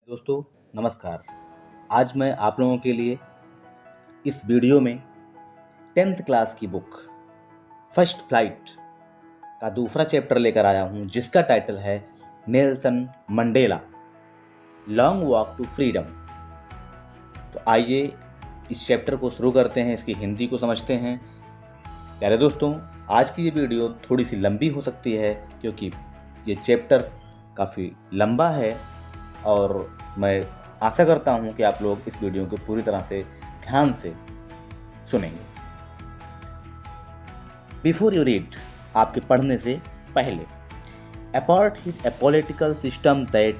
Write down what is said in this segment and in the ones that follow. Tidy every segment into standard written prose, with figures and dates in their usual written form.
दोस्तों नमस्कार। आज मैं आप लोगों के लिए इस वीडियो में 10th क्लास की बुक फर्स्ट फ्लाइट का दूसरा चैप्टर लेकर आया हूं, जिसका टाइटल है Nelson Mandela long walk to freedom. तो आइए इस चैप्टर को शुरू करते हैं, इसकी हिंदी को समझते हैं। प्यारे दोस्तों, आज की ये वीडियो थोड़ी सी लंबी हो सकती है क्योंकि ये चैप्टर काफ़ी लंबा है और मैं आशा करता हूं कि आप लोग इस वीडियो को पूरी तरह से ध्यान से सुनेंगे। बिफोर यू रीड, आपके पढ़ने से पहले, apartheid, a political system that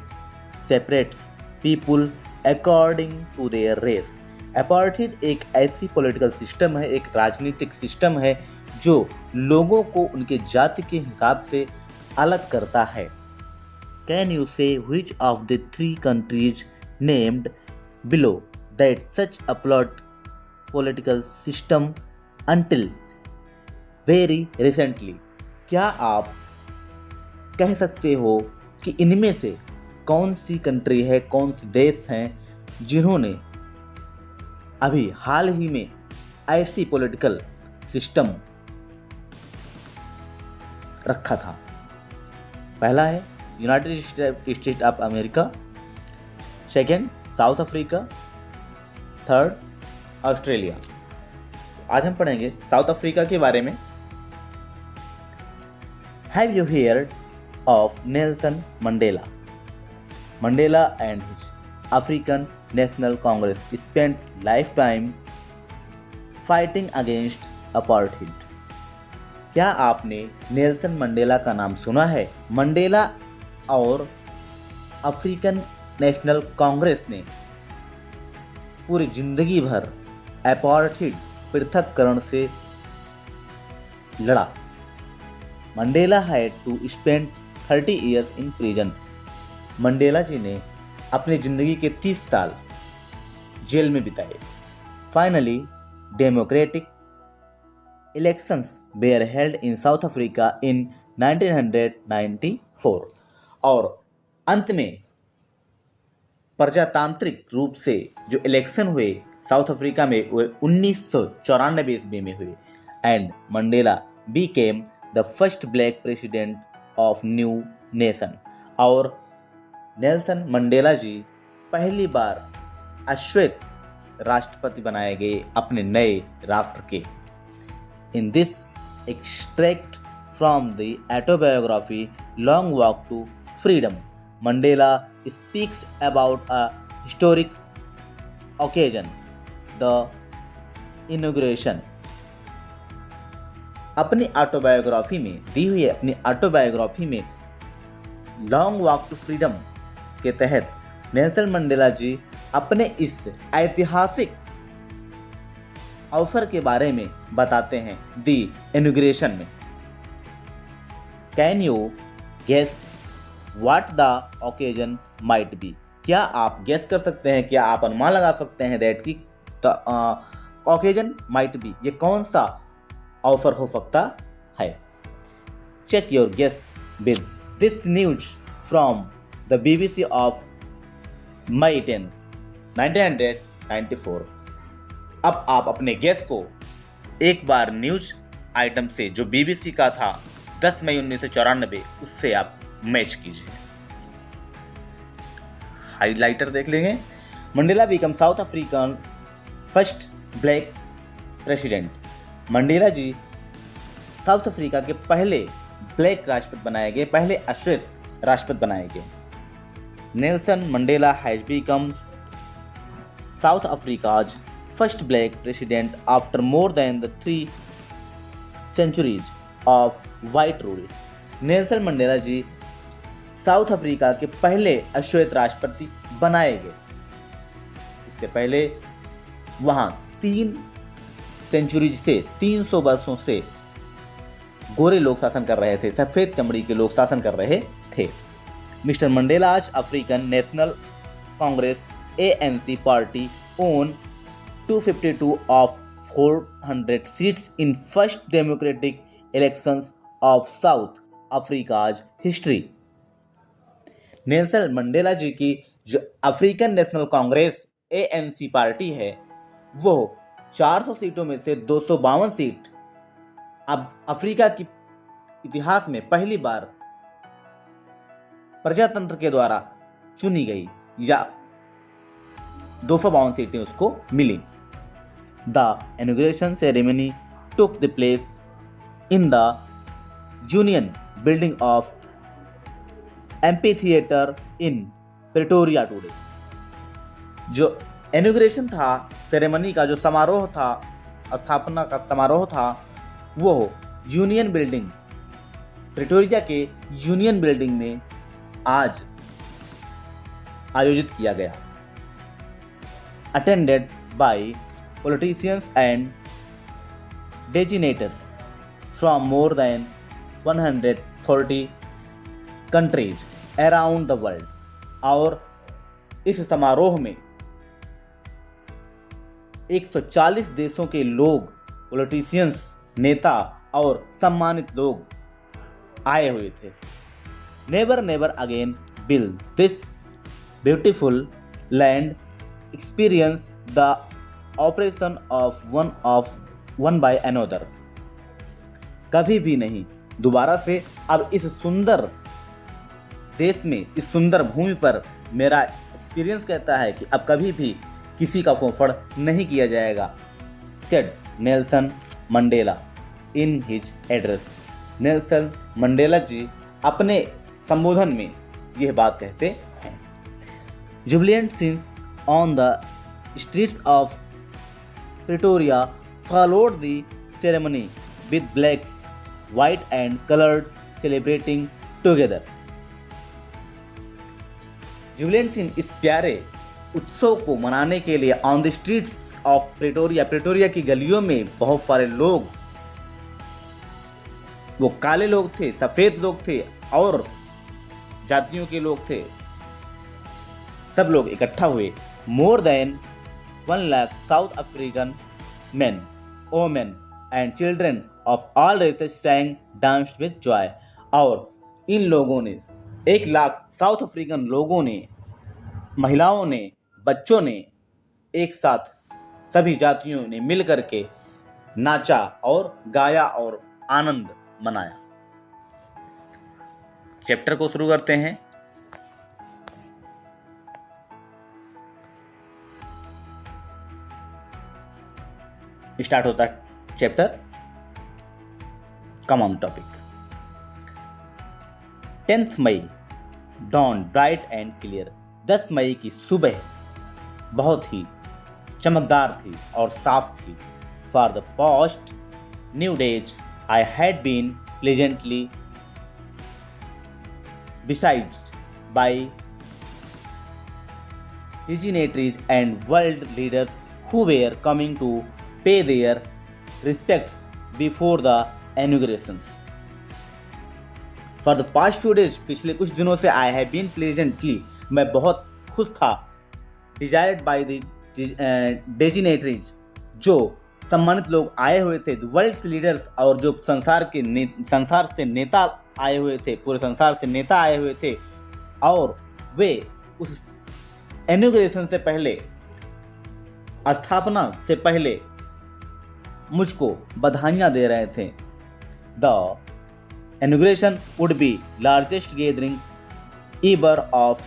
separates people according to their race। Apartheid एक ऐसी पॉलिटिकल सिस्टम है, एक राजनीतिक सिस्टम है जो लोगों को उनके जाति के हिसाब से अलग करता है। Can you say which of the three countries named below that such a political system until very recently? क्या आप कह सकते हो कि इनमें से कौन सी कंट्री है, कौन से देश हैं जिन्होंने अभी हाल ही में ऐसी पॉलिटिकल सिस्टम रखा था? पहला है United state of America, second south Africa, third Australia. आज हम पढ़ेंगे साउथ अफ्रीका के बारे में। Have you heard of Nelson Mandela? Mandela and his African National Congress spent life time fighting against apartheid. क्या आपने नेल्सन मंडेला का नाम सुना है? मंडेला और अफ्रीकन नेशनल कांग्रेस ने पूरी जिंदगी भर अपार्थाइड पृथककरण से लड़ा। Mandela had to spend 30 years in prison. Mandela ji ने अपनी जिंदगी के 30 साल जेल में बिताए। Finally democratic elections were held in South Africa in 1994। और अंत में प्रजातांत्रिक रूप से जो इलेक्शन हुए साउथ अफ्रीका में वो 1994 ईस्वी में हुए। And Mandela Beckham the first black president of new nation. और नेल्सन मंडेला जी पहली बार अश्वेत राष्ट्रपति बनाए गए अपने नए राष्ट्र के। In this extract from the autobiography long walk to freedom, Mandela speaks about a historic occasion, the inauguration। अपनी ऑटोबायोग्राफी में दी हुई अपनी ऑटोबायोग्राफी में लॉन्ग वॉक टू फ्रीडम के तहत नेल्सन मंडेला जी अपने इस ऐतिहासिक अवसर के बारे में बताते हैं दी इनॉग्रेशन में। Can you guess What the occasion might be? क्या आप गेस कर सकते हैं, क्या आप अनुमान लगा सकते हैं दैट की occasion might be, ये कौन सा अवसर हो सकता है? Check your guess with this news from the BBC of May 10, 1994। अब आप अपने गेस को एक बार न्यूज आइटम से जो BBC का था 10 मई 1994 उससे आप मैच कीजिए। हाइलाइटर देख लेंगे। Mandela become South African first black president. Mandela ji South Africa के पहले ब्लैक राष्ट्रपति बनाए गए, पहले अश्वेत राष्ट्रपति बनाए गए। Nelson Mandela has become South Africa's first black president after more than the 3 centuries of white rule. Nelson Mandela ji South Africa के पहले अश्वेत राष्ट्रपति बनाए गए। इससे पहले वहां 3 सेंचुरीज से 300 वर्षों से गोरे लोग शासन कर रहे थे, सफेद चमड़ी के लोग शासन कर रहे थे। Mister Mandela's African National Congress ANC party won 252 of 400 seats in first democratic elections of South Africa's history. Nelson Mandela ji की जो African National Congress ANC party है वो 400 सीटों में से 252 सीट अब अफ्रीका की इतिहास में पहली बार प्रजातंत्र के द्वारा चुनी गई या 252 सीटें उसको मिली। The inauguration ceremony took the place in the Union Building of amphitheatre in Pretoria today. जो इनॉग्रेशन था, सेरेमनी का जो समारोह था, स्थापना का समारोह था, वो यूनियन बिल्डिंग, प्रिटोरिया के यूनियन बिल्डिंग में आज आयोजित किया गया। Attended by politicians and dignitaries from more than 140 countries around the world. और इस समारोह में 140 देशों के लोग, पॉलिटिशियंस, नेता और सम्मानित लोग आए हुए थे। Never never again will this beautiful land experience the operation of one by another. कभी भी नहीं दोबारा से अब इस सुंदर देश में, इस सुंदर भूमि पर मेरा एक्सपीरियंस कहता है कि अब कभी भी किसी का फोफड़ नहीं किया जाएगा, said Nelson Mandela in his address. Nelson Mandela ji अपने संबोधन में यह बात कहते हैं। Jubilant scenes on the streets of Pretoria followed the ceremony with blacks, white and colored celebrating together। Jubilant scene इस प्यारे उत्सव को मनाने के लिए on the streets of Pretoria की गलियों में बहुत सारे लोग, वो काले लोग थे, सफेद लोग थे और जातियों के लोग थे, सब लोग इकट्ठा हुए। More than 1 lakh south African men, women and children of all races sang, danced with joy। और इन लोगों ने, 1 लाख साउथ अफ्रीकन लोगों ने, महिलाओं ने, बच्चों ने एक साथ सभी जातियों ने मिल करके नाचा और गाया और आनंद मनाया। चैप्टर को शुरू करते हैं। स्टार्ट होता है chapter. Come on topic. 10 May dawn bright and clear. 10 मई की सुबह बहुत ही चमकदार थी और साफ थी। For the past new days I had been pleasantly besieged by dignitaries and world leaders who were coming to pay their respects before the inaugurations। For the past few days, पिछले कुछ दिनों से I have been pleasantly, मैं बहुत खुश था, desired by the dignitaries, जो सम्मानित लोग आए हुए थे, वर्ल्ड लीडर्स, और जो संसार से नेता आए हुए थे, पूरे संसार से नेता आए हुए थे, और वे उस इनॉग्रेशन से पहले, स्थापना से पहले मुझको बधाइयाँ दे रहे थे। The inauguration would be largest gathering ever of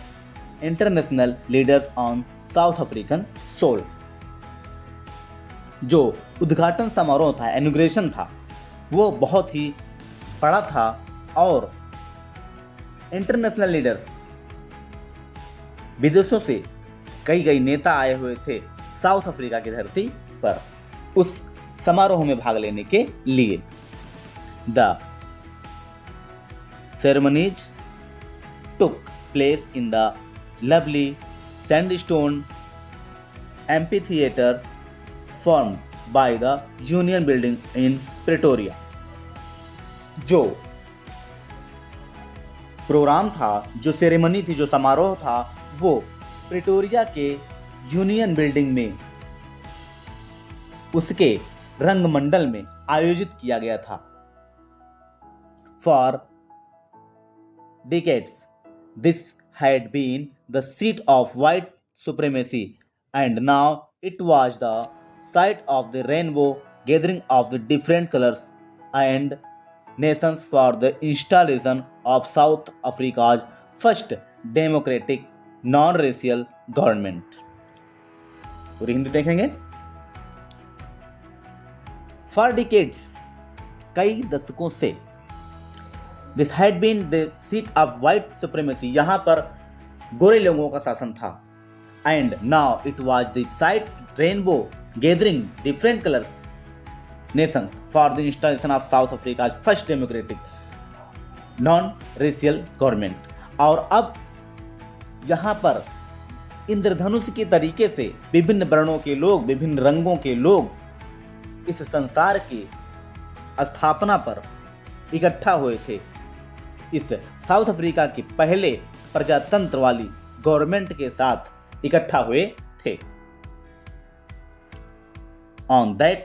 international leaders on South African soil. जो उद्घाटन समारोह था, इनॉग्रेशन था, वो बहुत ही बड़ा था और इंटरनेशनल लीडर्स, विदेशों से कई नेता आए हुए थे साउथ अफ्रीका की धरती पर उस समारोह में भाग लेने के लिए। The ceremonies took place in the lovely sandstone amphitheatre formed by the Union Building in Pretoria। जो प्रोग्राम था, जो सेरेमनी थी, जो समारोह था, वो प्रिटोरिया के यूनियन बिल्डिंग में, उसके रंगमंडल में आयोजित किया गया था। For decades this had been the seat of white supremacy, and now it was the site of the rainbow gathering of the different colors and nations for the installation of South Africa's first democratic non-racial government. पूरी हिंदी देखेंगे। For decades, कई दशकों से This had been the seat of white supremacy, यहाँ पर गोरे लोगों का शासन था। And now it was the site rainbow gathering different colors nations for the installation of South Africa's first democratic non-racial government। और अब यहाँ पर इंद्रधनुष के तरीके से विभिन्न वर्णों के लोग, विभिन्न रंगों के लोग इस संसार की स्थापना पर इकट्ठा हुए थे, इस साउथ अफ्रीका के पहले प्रजातंत्र वाली गवर्नमेंट के साथ इकट्ठा हुए थे। On that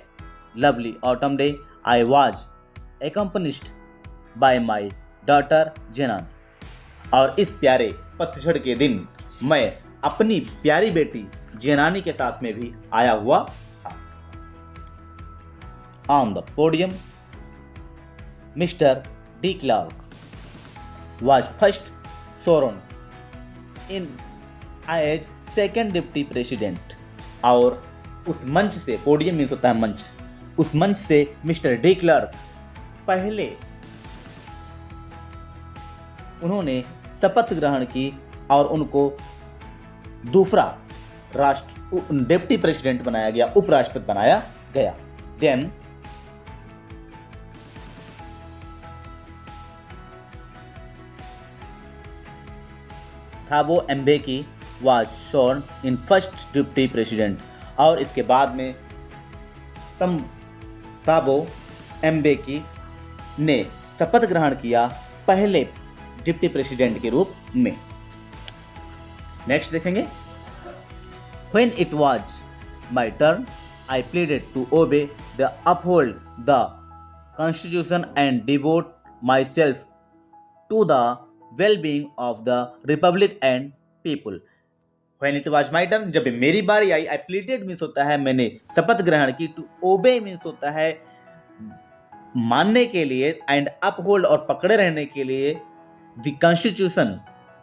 lovely autumn day, I was accompanied by my daughter Jenan। और इस प्यारे पतझड़ के दिन मैं अपनी प्यारी बेटी जेनानी के साथ में भी आया हुआ था। On the podium, Mr. de Klerk was first sworn in as second deputy president। और उस मंच से, पोडियम मीन्स होता है मंच, उस मंच से मिस्टर de Klerk पहले उन्होंने शपथ ग्रहण की और उनको दूसरा डेप्टी प्रेसिडेंट बनाया गया, उपराष्ट्रपति बनाया गया। Then Thabo Mbeki was sworn in first deputy president. और इसके बाद में थाबो एम्बेकी ने शपथ ग्रहण किया पहले डिप्टी प्रेसिडेंट के रूप में। नेक्स्ट देखेंगे। When it was my turn, I pleaded to obey the uphold the constitution and devote myself to the well-being of the republic and people। When it was my turn, जब मेरी बारी आई, I pleaded means होता है मैंने शपथ ग्रहण की, to obey means होता है मानने के लिए, and uphold और पकड़े रहने के लिए the constitution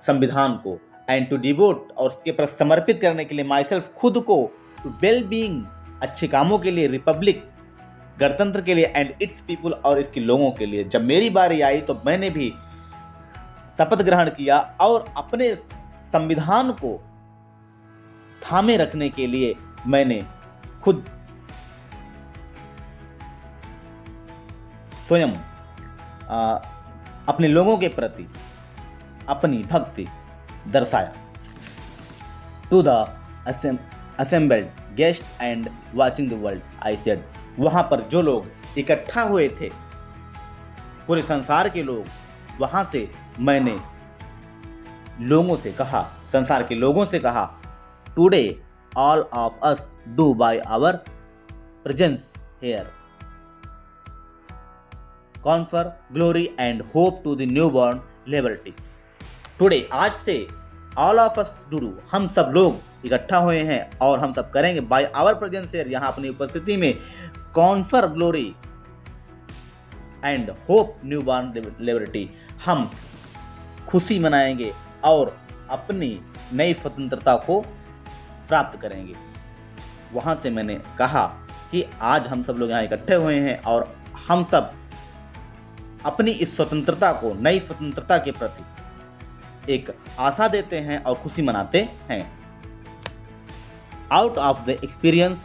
संविधान को, and to devote और उसके प्रति समर्पित करने के लिए myself खुद को, to well-being अच्छे कामों के लिए, रिपब्लिक गणतंत्र के लिए, and its people और इसके लोगों के लिए। जब मेरी बारी आई तो मैंने भी शपथ ग्रहण किया और अपने संविधान को थामे रखने के लिए मैंने खुद स्वयं अपने लोगों के प्रति अपनी भक्ति दर्शाया। To the assembled guest and watching the world, I said। वहाँ पर जो लोग इकट्ठा हुए थे, पूरे संसार के लोग, वहाँ से मैंने लोगों से कहा, संसार के लोगों से कहा, today all of us do by our presence here confer glory and hope to the newborn liberty। Today आज से ऑल ऑफ अस डू, हम सब लोग इकट्ठा हुए हैं और हम सब करेंगे बाय आवर प्रेजेंस हियर, यहाँ अपनी उपस्थिति में, confer glory and hope newborn liberty, हम खुशी मनाएंगे और अपनी नई स्वतंत्रता को प्राप्त करेंगे। वहाँ से मैंने कहा कि आज हम सब लोग यहाँ इकट्ठे हुए हैं और हम सब अपनी इस स्वतंत्रता को, नई स्वतंत्रता के प्रति एक आशा देते हैं और खुशी मनाते हैं। Out of the experience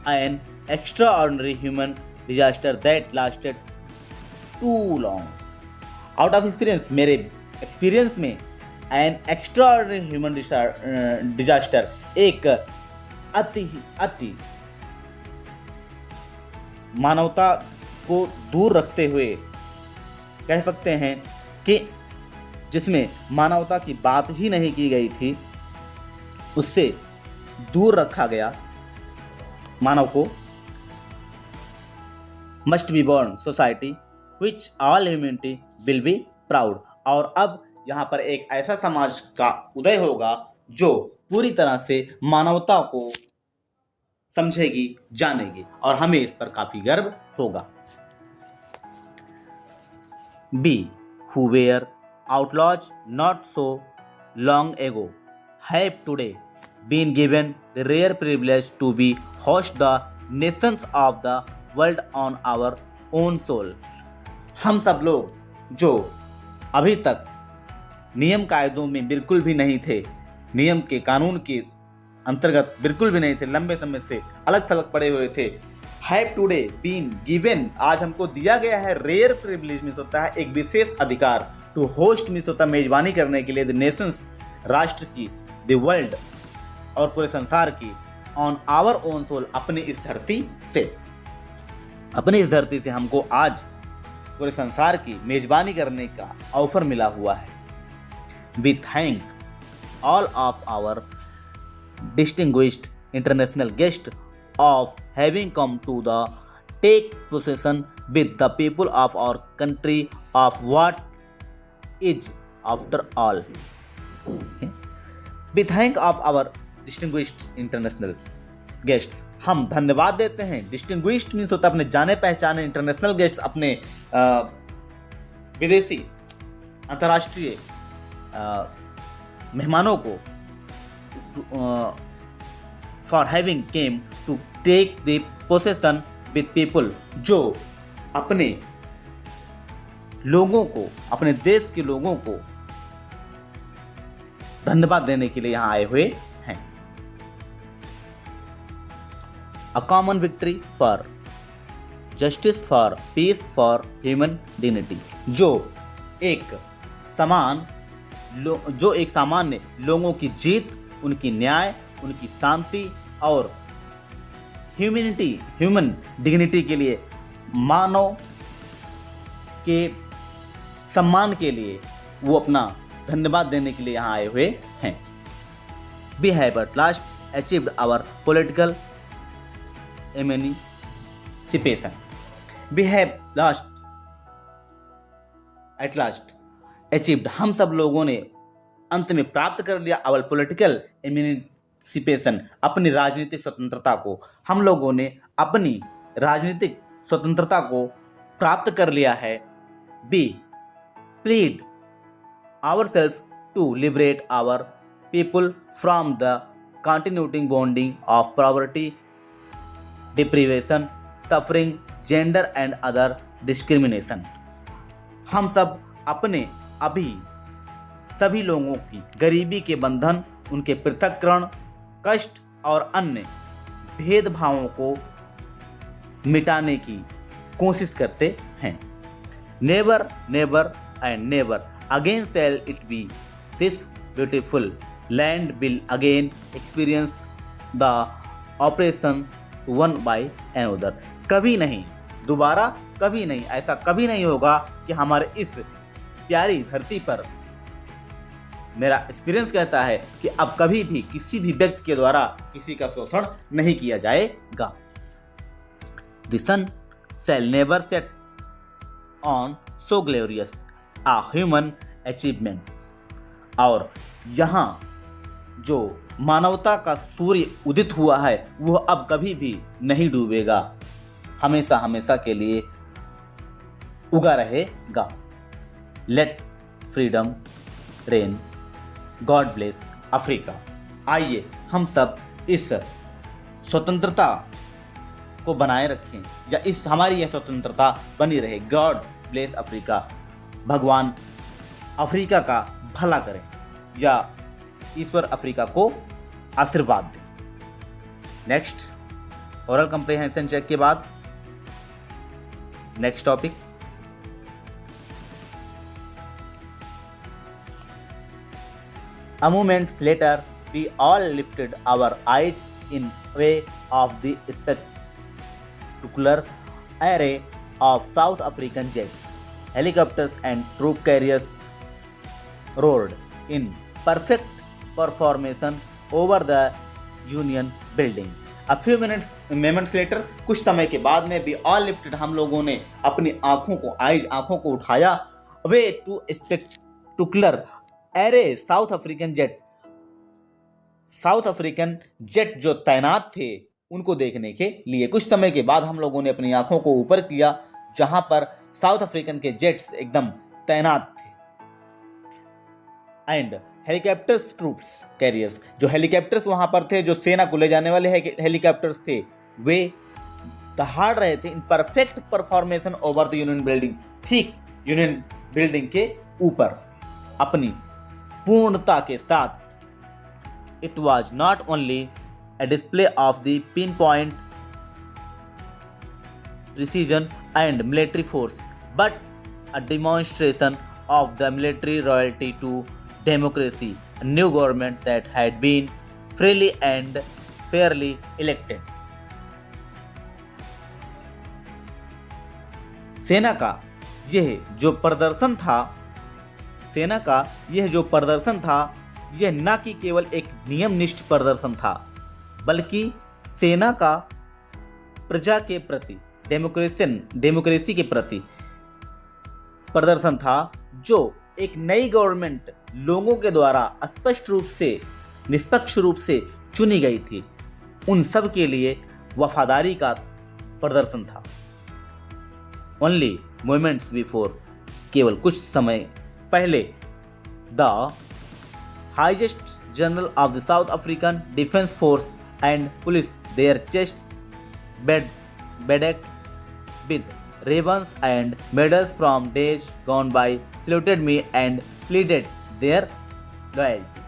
an extraordinary human disaster that lasted too long. Out of experience, मेरे एक्सपीरियंस में, एन एक्स्ट्राऑर्डिनरी ह्यूमन डिजास्टर, एक अति मानवता को दूर रखते हुए कह सकते हैं कि जिसमें मानवता की बात ही नहीं की गई थी, उससे दूर रखा गया मानव को। Must be born society which all humanity will be proud. और अब यहाँ पर एक ऐसा समाज का उदय होगा जो पूरी तरह से मानवता को समझेगी, जानेगी, और हमें इस पर काफी गर्व होगा। B. Who were outlaws not so long ago have today been given the rare privilege to be host the nations of the world on our own soil. हम सब लोग जो अभी तक नियम कायदों में बिल्कुल भी नहीं थे, नियम के कानून के अंतर्गत बिल्कुल भी नहीं थे, लंबे समय से अलग थलग पड़े हुए थे, हैव टुडे बीन गिवन, आज हमको दिया गया है रेयर प्रिविलेज मिस होता है एक विशेष अधिकार, टू होस्ट मिस होता है मेजबानी करने के लिए, द नेशंस राष्ट्र की, द वर्ल्ड और पूरे संसार की, ऑन आवर ओन सोल अपनी इस धरती से, अपनी इस धरती से हमको आज पूरे संसार की मेजबानी करने का ऑफर मिला हुआ है। We thank all of our distinguished international guest of having come to the take possession with the people of our country of what is after all. We thank of our distinguished international guests. हम धन्यवाद देते हैं। Distinguished means होता है अपने जाने पहचाने, international guests अपने विदेशी अंतर्राष्ट्रीय मेहमानों को for having came to take the possession with people, जो अपने लोगों को, अपने देश के लोगों को धन्यवाद देने के लिए यहाँ आए हुए हैं। A common victory for justice, for peace, for human dignity, जो एक सामान्य लोगों की जीत, उनकी न्याय, उनकी शांति और ह्यूमन डिग्निटी के लिए, मानव के सम्मान के लिए वो अपना धन्यवाद देने के लिए यहाँ आए हुए हैं। We have at last achieved our political emancipation. We have at last achieved, हम सब लोगों ने अंत में प्राप्त कर लिया our political emancipation, अपनी राजनीतिक स्वतंत्रता को। हम लोगों ने अपनी राजनीतिक स्वतंत्रता को प्राप्त कर लिया है। We plead ourselves to liberate our people from the continuing bonding of poverty, deprivation, suffering, gender and other discrimination. हम सब अपने अभी सभी लोगों की गरीबी के बंधन, उनके पृथक्करण, कष्ट और अन्य भेदभावों को मिटाने की कोशिश करते हैं। Never never and never again shall it be this beautiful land will again experience the operation one by another. कभी नहीं, दोबारा कभी नहीं, ऐसा कभी नहीं होगा कि हमारे इस प्यारी धरती पर, मेरा एक्सपीरियंस कहता है कि अब कभी भी किसी भी व्यक्ति के द्वारा किसी का शोषण नहीं किया जाएगा। The sun shall never set on so glorious a human achievement. और यहाँ जो मानवता का सूर्य उदित हुआ है वह अब कभी भी नहीं डूबेगा, हमेशा हमेशा के लिए उगा रहेगा। Let freedom reign, God bless Africa. आइए हम सब इस स्वतंत्रता को बनाए रखें, या इस हमारी यह स्वतंत्रता बनी रहे। गॉड ब्लेस अफ्रीका, भगवान अफ्रीका का भला करें, या ईश्वर अफ्रीका को आशीर्वाद दें। नेक्स्ट ओरल कंप्रिहेंशन चेक के बाद next topic, A moment later, we all lifted our eyes in way of the spectacular array of South African jets, helicopters and troop carriers roared in perfect formation over the Union building. A few moments later, कुछ समय के बाद में we all lifted, हम लोगों ने अपनी आंखों को, आंखों को उठाया, way to spectacular array south African jet जो तैनात थे उनको देखने के लिए। कुछ समय के बाद हम लोगों ने अपनी आंखों को ऊपर किया जहां पर साउथ अफ्रीकन के जेट्स एकदम तैनात थे। एंड हेलीकॉप्टर्स ट्रूप्स कैरियर्स, जो हेलीकॉप्टर्स वहां पर थे, जो सेना को ले जाने वाले हेलीकॉप्टर्स थे, वे दहाड़ रहे थे in perfect formation over the Union Building, ठीक यूनियन बिल्डिंग के ऊपर अपनी पूर्णता के साथ। It was not only a display of the pinpoint precision and military force, but a demonstration of the military loyalty to democracy, a new government that had been freely and fairly elected. सेना का यह जो प्रदर्शन था, यह न कि केवल एक नियमनिष्ठ प्रदर्शन था, बल्कि सेना का प्रजा के प्रति, डेमोक्रेसी के प्रति प्रदर्शन था, जो एक नई गवर्नमेंट लोगों के द्वारा स्पष्ट रूप से, निष्पक्ष रूप से चुनी गई थी, उन सब के लिए वफादारी का प्रदर्शन था। ओनली मोमेंट्स बिफोर, केवल कुछ समय पहले, the highest general of the south African defence force and police, their chests bedecked with ribbons and medals from days gone by, saluted me and pleaded their loyalty.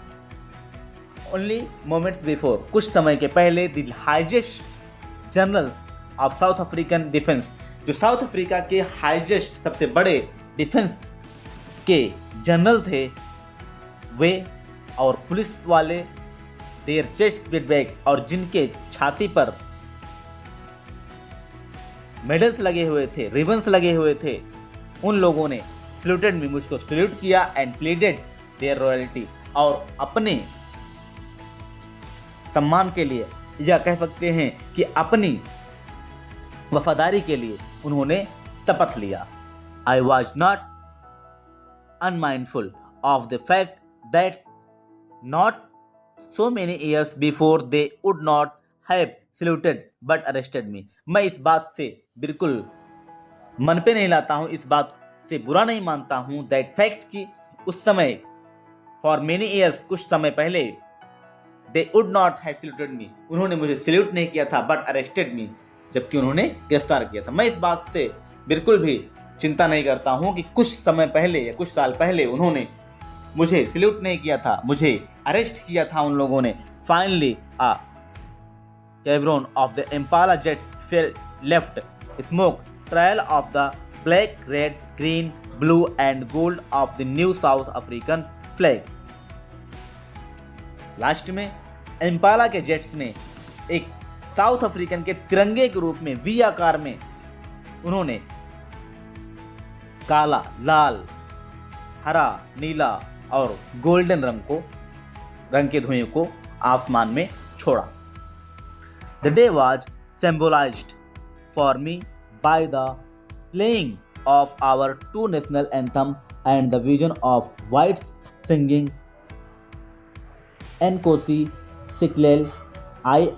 Only moments before, कुछ समय के पहले, the highest generals of South African defense, जो south Africa के highest सबसे बड़े defence के general थे, वे और पुलिस वाले, देयर चेस्ट बैग, और जिनके छाती पर मेडल्स लगे हुए थे, रिबन्स लगे हुए थे, उन लोगों ने सल्यूटेड मी, मुझको सल्यूट किया, एंड प्लीडेड देयर रॉयल्टी, और अपने सम्मान के लिए, या कह सकते हैं कि अपनी वफादारी के लिए उन्होंने शपथ लिया। I was not unmindful of the fact that not so many years before they would not have saluted but arrested me. मैं इस बात से बिल्कुल मन पे नहीं लाता हूँ, इस बात से बुरा नहीं मानता हूँ that fact कि उस समय for many years, कुछ समय पहले, they would not have saluted me, उन्होंने मुझे सल्यूट नहीं किया था, but arrested me, जबकि उन्होंने गिरफ्तार किया था। मैं इस बात से बिल्कुल भी चिंता नहीं करता हूँ कि कुछ समय पहले या कुछ साल पहले उन्होंने मुझे सल्यूट नहीं किया था, मुझे अरेस्ट किया था उन लोगों ने। Finally a cavern of the Impala jets left smoke trail of the black, red, green, blue and gold of the new South African flag. Last में इम्पाला के जेट्स ने एक साउथ अफ्रीकन के तिरंगे के रूप में वी आकार में उन्होंने काला, लाल, हरा, नीला और गोल्डन रंग के धुएं को आसमान में छोड़ा। The day was symbolized for me by the playing of our two national anthem and the vision of whites singing Nkosi Sikelel I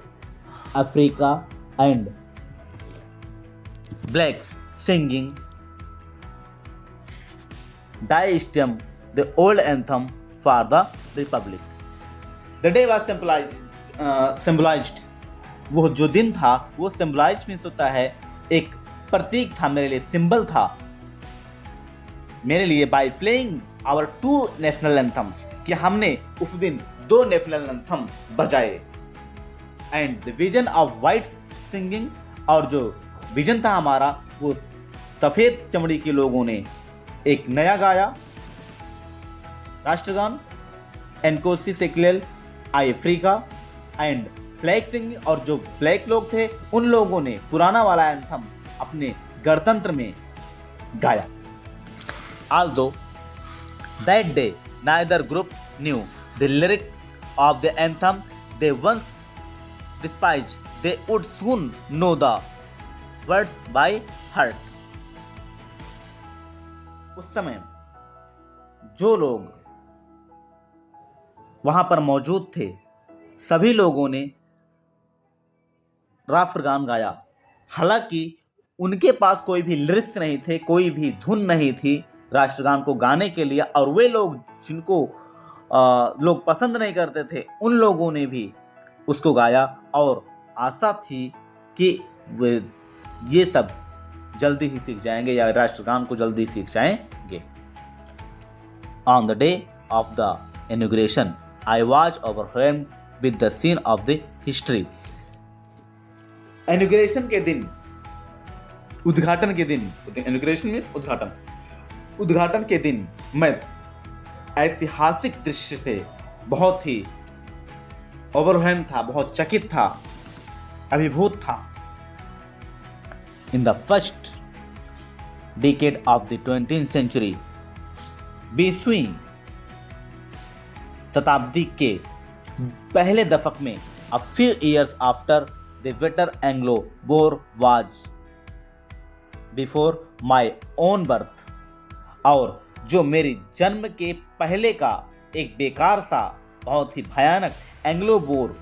Africa and blacks singing Die Stem, the old anthem for the Republic. The day was symbolized. वो जो दिन था वो symbolize means होता है एक प्रतीक था मेरे लिए, सिंबल था मेरे लिए, by playing our two national anthems, कि हमने उस दिन दो नेशनल एंथम बजाए, and the vision of whites singing, और जो विजन था हमारा वो सफ़ेद चमड़ी के लोगों ने एक नया गाया राष्ट्रगान एनकोसी सिकेलेल आई अफ्रीका, एंड ब्लैक सिंगिंग, और जो ब्लैक लोग थे उन लोगों ने पुराना वाला एंथम अपने गणतंत्र में गाया। Although that day neither group knew the lyrics of the anthem they once despised, they would soon know the words by heart. उस समय जो लोग वहाँ पर मौजूद थे। सभी लोगों ने राष्ट्रगान गाया। हालांकि उनके पास कोई भी लिरिक्स नहीं थे, कोई भी धुन नहीं थी राष्ट्रगान को गाने के लिए, और वे लोग जिनको लोग पसंद नहीं करते थे उन लोगों ने भी उसको गाया, और आशा थी कि वे ये सब जल्दी ही सीख जाएंगे या राष्ट्रगान को जल्दी सीख जाएंगे। On the day of the inauguration I was overwhelmed with the scene of the history. Inauguration के दिन, उद्घाटन के दिन, इनॉग्रेशन मीन्स उद्घाटन, उद्घाटन के दिन मैं ऐतिहासिक दृश्य से बहुत ही ओवरवेल्म था, बहुत चकित था, अभिभूत था। In the first decade of the 20th century, 20वीं शताब्दी के पहले दशक में, a few years after the better Anglo-Boer was before my own birth, और जो मेरी जन्म के पहले का एक बेकार सा बहुत ही भयानक एंग्लो बोर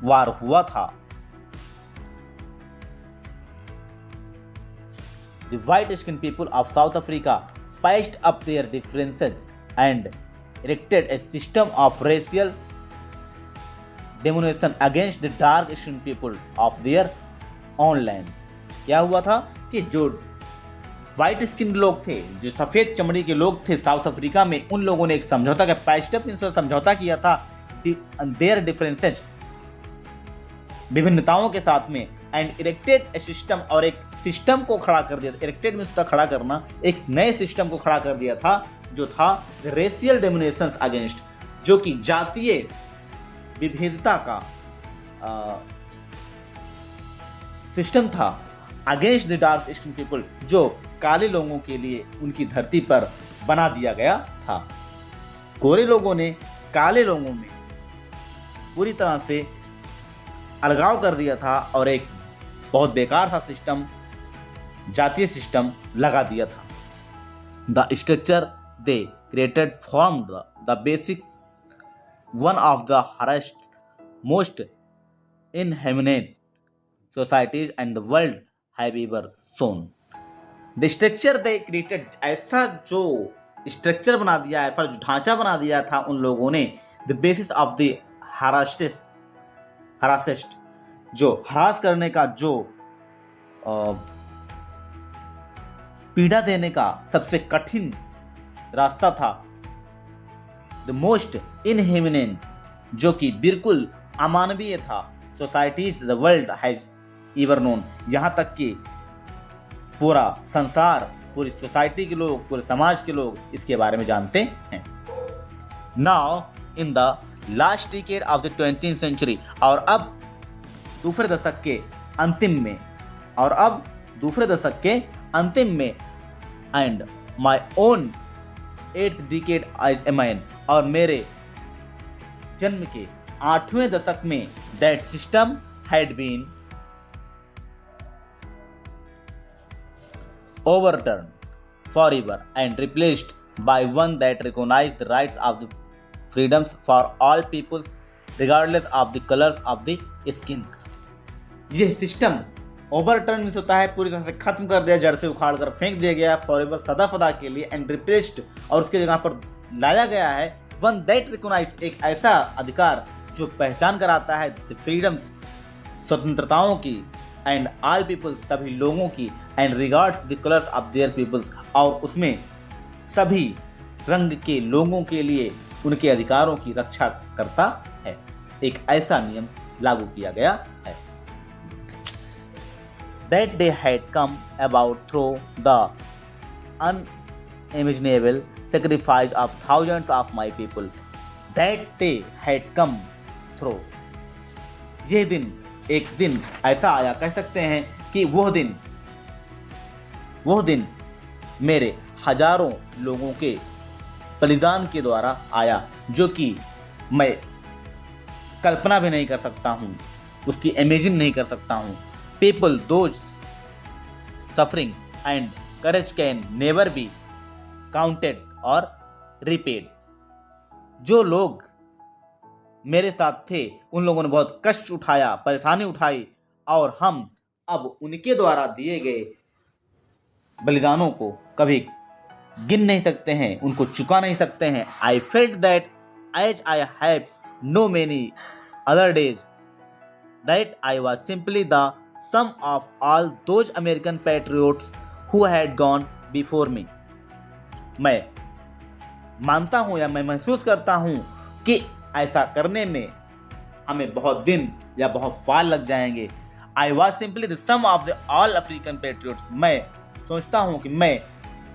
वार हुआ था। The white-skinned people of South Africa patched up their differences and erected a system of racial domination against the dark-skinned people of their own land। क्या हुआ था कि जो व्हाइट स्किन लोग थे, जो सफ़ेद चमड़ी के लोग थे साउथ अफ्रीका में, उन लोगों ने एक समझौता का पैचअप समझौता किया था देयर डिफरेंसेज, विभिन्नताओं के साथ में, एंड इरेक्टेड ए सिस्टम, और एक सिस्टम को खड़ा कर दिया। इरेक्टेड मीन्स खड़ा करना, एक नए सिस्टम को खड़ा कर दिया था जो था रेशियल डोमिनेशंस अगेंस्ट, जो कि जातीय विभेदता का सिस्टम था, against the dark skin people, जो काले लोगों के लिए उनकी धरती पर बना दिया गया था। गोरे लोगों ने काले लोगों में पूरी तरह से अलगाव कर दिया था और एक बहुत बेकार सा सिस्टम, जातीय सिस्टम लगा दिया था। The structure they created formed the basic one of the harshest most inhuman societies and the world have ever known. The structure they created, ऐसा जो स्ट्रक्चर बना दिया, ऐसा जो ढांचा बना दिया था उन लोगों ने, द बेसिस ऑफ द हरासेस्ट, जो हरास करने का, जो पीड़ा देने का सबसे कठिन रास्ता था, द मोस्ट इनह्यूमन, जो कि बिल्कुल अमानवीय था, societies the world has ever known, यहाँ तक कि पूरा संसार, पूरी सोसाइटी के लोग, पूरे समाज के लोग इसके बारे में जानते हैं। Now in the last decade of the 20th century, और अब दूसरे दशक के अंतिम में, और अब दूसरे दशक के अंतिम में, and my own 8th decade as a man, और मेरे जन्म के 8वें दशक में, that system had been overturned forever and replaced by one that recognized the rights of the freedoms for all peoples regardless of the colors of the skin। ये system overturn means होता है पूरी तरह से खत्म कर दिया, जड़ से उखाड़ कर फेंक दिया गया, फॉरएवर, सदा फदा के लिए, एंड रिप्लेस्ड, और उसके जगह पर लाया गया है वन दैट रिकॉग्नाइज्ड, एक ऐसा अधिकार जो पहचान कराता है द फ्रीडम्स, स्वतंत्रताओं की, एंड ऑल पीपल्स, सभी लोगों की, and regards the colours of their peoples, और उसमें सभी रंग के लोगों के लिए उनके अधिकारों की रक्षा करता है। एक ऐसा नियम लागू किया गया है। That day had come about through the unimaginable sacrifice of thousands of my people. That day had come through, यह दिन, एक दिन ऐसा आया, कह सकते हैं कि वह दिन मेरे हजारों लोगों के बलिदान के द्वारा आया, जो कि मैं कल्पना भी नहीं कर सकता हूँ, उसकी इमेजिन नहीं कर सकता हूँ। People, those suffering and courage can never be counted or repaid। जो लोग मेरे साथ थे, उन लोगों ने बहुत कष्ट उठाया, परेशानी उठाई, और हम अब उनके द्वारा दिए गए बलिदानों को कभी गिन नहीं सकते हैं, उनको चुका नहीं सकते हैं। I felt that as I have know many other days that I was simply the sum of all those American patriots who had gone before me. मैं मानता हूं या मैं महसूस करता हूं कि ऐसा करने में हमें बहुत दिन या बहुत साल लग जाएंगे। I was simply the sum of the all African patriots. मैं सोचता हूं कि मैं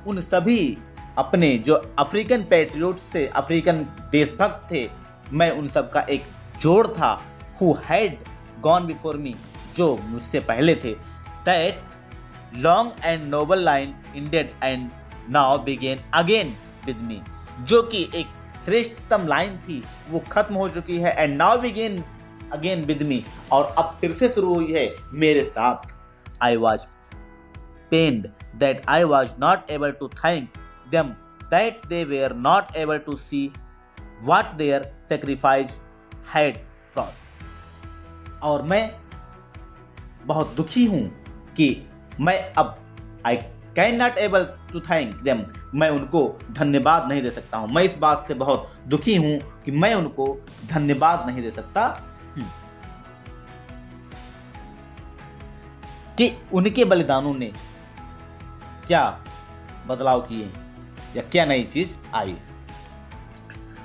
उन सभी अपने जो अफ्रीकन पैट्रियोट्स थे, अफ्रीकन देशभक्त थे, मैं उन सब का एक जोड़ था। Who had gone before me, जो मुझसे पहले थे। That long and noble line indeed and now begin again with me, जो कि एक श्रेष्ठतम लाइन थी, वो खत्म हो चुकी है। And now begin again with me, और अब फिर से शुरू हुई है मेरे साथ। I was pained that I was not able to thank them, that they were not able to see what their sacrifice had brought. और मैं बहुत दुखी हूँ कि मैं अब I cannot able to thank them, मैं उनको धन्यवाद नहीं दे सकता हूँ। मैं इस बात से बहुत दुखी हूँ कि मैं उनको धन्यवाद नहीं दे सकता कि उनके बलिदानों ने क्या बदलाव किए या क्या नई चीज आई।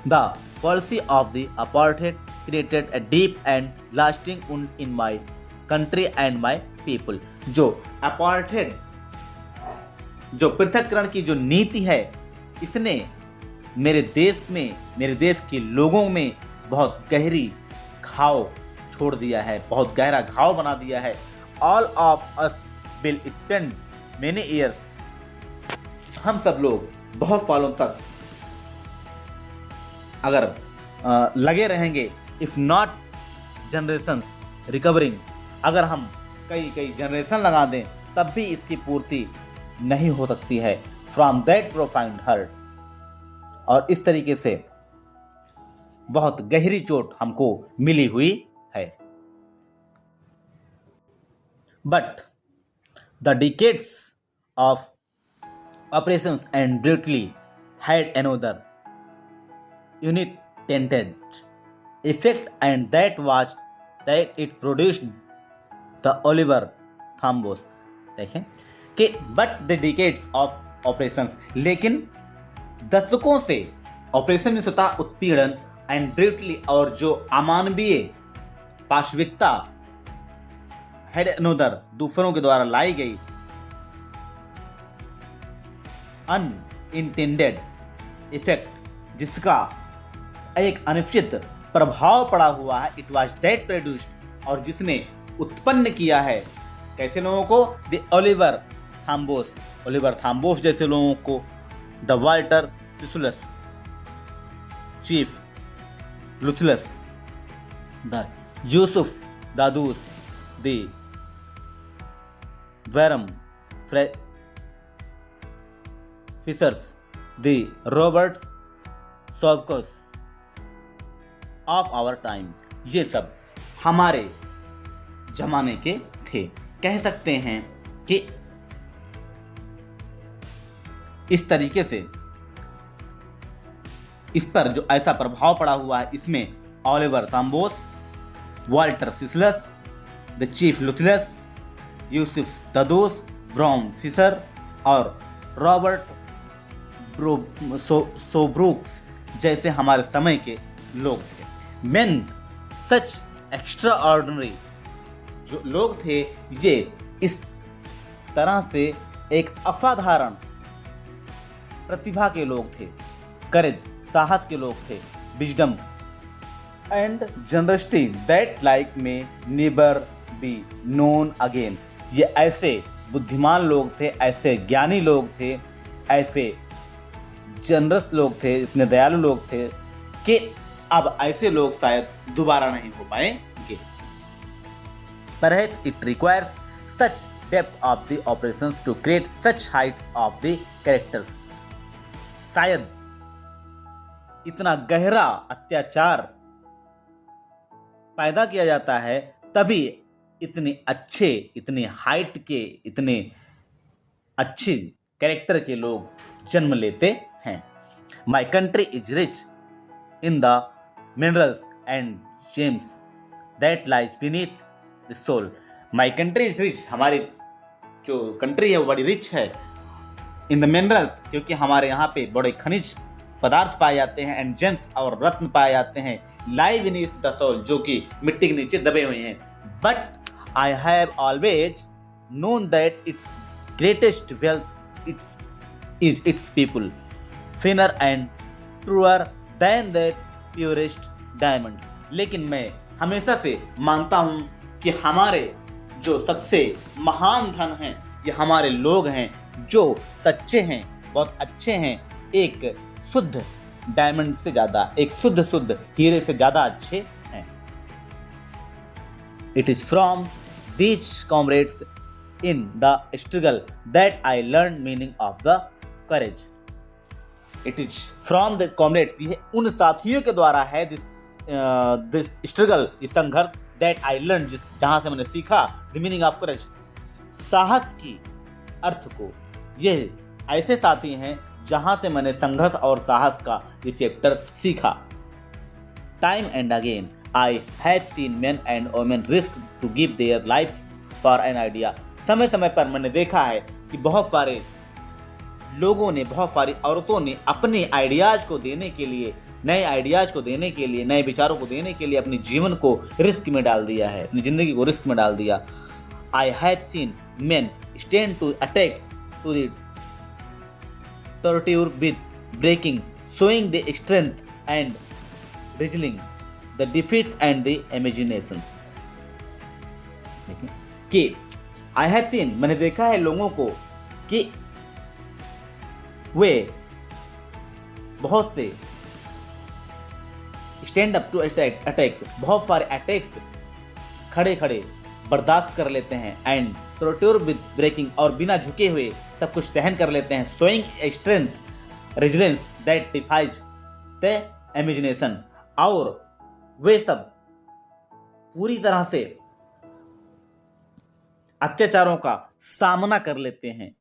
The policy of the apartheid created a deep and lasting wound in my country and my people. जो अपार्थाइड, जो पृथक्करण की जो नीति है, इसने मेरे देश में, मेरे देश के लोगों में बहुत गहरी घाव छोड़ दिया है, बहुत गहरा घाव बना दिया है। All of us will spend many years, हम सब लोग बहुत सालों तक अगर लगे रहेंगे, इफ नॉट जनरेशंस रिकवरिंग, अगर हम कई जनरेशन लगा दें तब भी इसकी पूर्ति नहीं हो सकती है। फ्रॉम दैट प्रोफाउंड हर्ट, और इस तरीके से बहुत गहरी चोट हमको मिली हुई है। But the decades of operations and brutally had another unintended effect, and that was that it produced the Oliver Thambos। देखें कि but the decades of operations, लेकिन दशकों से ऑपरेशन में होता उत्पीड़न एंड ब्रूटली, और जो अमानवीय पाशविकता had another, दूसरों के द्वारा लाई गई अनइंटेंडेड इफेक्ट, जिसका एक अनिश्चित प्रभाव पड़ा हुआ है। इट वॉज दैट प्रोड्यूस्ड, और जिसने उत्पन्न किया है कैसे लोगों को, the Oliver Tambos, Oliver Tambos जैसे लोगों को, the Walter Sisulus, chief Luthulis, the Yusuf Dadoos, the Bram Fischers, the Robert Sobukwes of our time. ये सब हमारे जमाने के थे। कह सकते हैं कि इस तरीके से इस पर जो ऐसा प्रभाव पड़ा हुआ है, इसमें Oliver Tambos, Walter Sisulus, the chief Luthulis, Yusuf Dadoos, Bram Fischer और रॉबर्ट सोब्रूक्स जैसे हमारे समय के लोग थे। मेन सच एक्स्ट्रा ऑर्डिनरी, जो लोग थे ये इस तरह से एक असाधारण प्रतिभा के लोग थे, करेज साहस के लोग थे, wisdom and generosity that like में नेवर बी नोन अगेन। ये ऐसे बुद्धिमान लोग थे, ऐसे ज्ञानी लोग थे, ऐसे जनरस लोग थे, इतने दयालु लोग थे कि अब ऐसे लोग शायद दोबारा नहीं हो पाएंगे। Perhaps it requires such depth of the operations to create such heights of the characters। शायद इतना गहरा अत्याचार पैदा किया जाता है तभी इतने अच्छे, इतने हाइट के, इतने अच्छे कैरेक्टर के लोग जन्म लेते हैं। My country is rich in the minerals and gems that lies beneath the soil. My country is rich, हमारी जो कंट्री है वो बड़ी रिच है। इन द मिनरल्स, क्योंकि हमारे यहाँ पे बड़े खनिज पदार्थ पाए जाते हैं, एंड जेम्स और रत्न पाए जाते हैं, लाई बीनीथ द सोल, जो कि मिट्टी के नीचे दबे हुए हैं। But I have always known that its greatest wealth is its people, finer and truer than the purest diamond. लेकिन मैं हमेशा से मानता हूँ कि हमारे जो सबसे महान धन हैं ये हमारे लोग हैं, जो सच्चे हैं, बहुत अच्छे हैं, एक शुद्ध डायमंड से ज़्यादा, एक शुद्ध हीरे से ज़्यादा अच्छे हैं। It is from these comrades in the struggle that I learn meaning of the courage. It is from the comrades, ये उन साथियों के द्वारा है, दिस स्ट्रगल, इस संघर्ष, दैट आई लर्न, जहाँ से मैंने सीखा, द मीनिंग ऑफ करेज, साहस की अर्थ को। ये ऐसे साथी हैं जहाँ से मैंने संघर्ष और साहस का ये चैप्टर सीखा। Time and again I have seen men and women risk to give their life for an idea. समय समय पर मैंने देखा है कि बहुत सारे लोगों ने, बहुत सारी औरतों ने अपने आइडियाज़ को देने के लिए, नए आइडियाज़ को देने के लिए, नए विचारों को देने के लिए अपने जीवन को रिस्क में डाल दिया है, अपनी ज़िंदगी को रिस्क में डाल दिया। I have seen men stand to attack to the torture with breaking, showing the strength and revealing the defeats and the imaginations। कि I have seen, मैंने देखा है लोगों को कि वे बहुत से स्टैंड अप टू अटैक्स, बहुत सारे अटैक्स खड़े खड़े बर्दाश्त कर लेते हैं, एंड टोर्ट्योर विद ब्रेकिंग, और बिना झुके हुए सब कुछ सहन कर लेते हैं, showing a strength resilience that defies the imagination, और वे सब पूरी तरह से अत्याचारों का सामना कर लेते हैं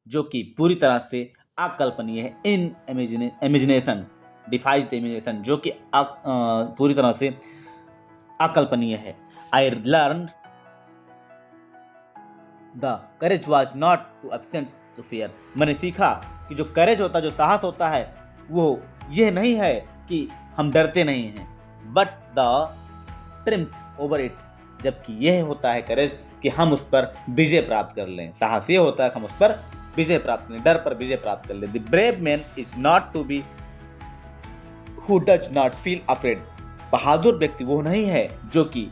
जो कि पूरी तरह से अकल्पनीय है। In imagination defies the imagination, जो कि पूरी तरह से अकल्पनीय है। I learn the courage was not to absent to fear. मैंने सीखा कि जो करेज होता है, जो साहस होता है, वो यह नहीं है कि हम डरते नहीं हैं, बट द ट्रिम्थ ओवर इट, जबकि यह होता है करेज कि हम उस पर विजय प्राप्त कर लें। साहस ये होता है कि हम उस पर विजय प्राप्त करें, डर पर विजय प्राप्त कर लें। The brave man is not to be who does not feel afraid. बहादुर व्यक्ति वो नहीं है जो कि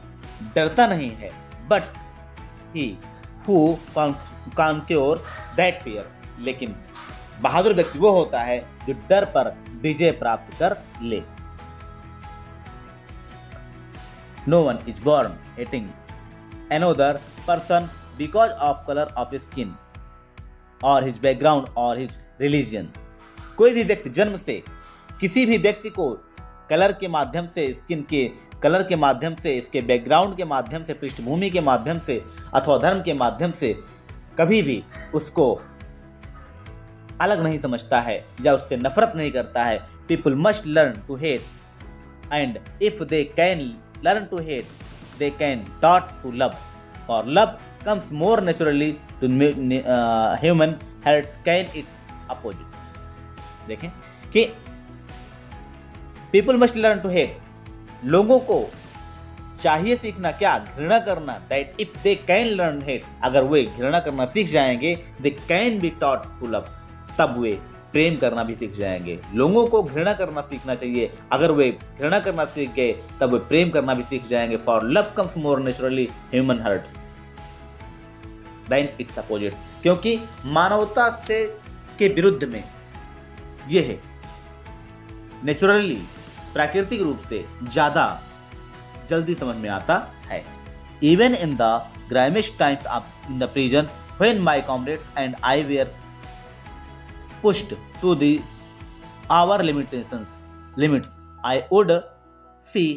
डरता नहीं है, but he who conquer that fear. लेकिन बहादुर व्यक्ति वो होता है जो डर पर विजय प्राप्त कर ले। No one is born hating another person because of color of his skin or his background or his religion। कोई भी व्यक्ति जन्म से किसी भी व्यक्ति को कलर के माध्यम से, स्किन के कलर के माध्यम से, इसके बैकग्राउंड के माध्यम से, पृष्ठभूमि के माध्यम से अथवा धर्म के माध्यम से कभी भी उसको अलग नहीं समझता है या उससे नफरत नहीं करता है। People must learn to hate, and if they can learn to hate, they can taught to love, for love comes more naturally to human hearts can its opposite। देखें कि people must learn to hate, लोगों को चाहिए सीखना क्या, घृणा करना। that if they can learn hate, अगर वे घृणा करना सीख जाएंगे, they can be taught to love, तब वे प्रेम करना भी सीख जाएंगे। लोगों को घृणा करना सीखना चाहिए, अगर वे घृणा करना सीख गए तब वे प्रेम करना भी सीख जाएंगे। For love comes more naturally human hearts than its opposite, क्योंकि मानवता से के विरुद्ध में यह नेचुरली, प्राकृतिक रूप से ज्यादा जल्दी समझ में आता है। Even in the grimmest times of in the prison when my comrades and I were pushed to our limits, I would see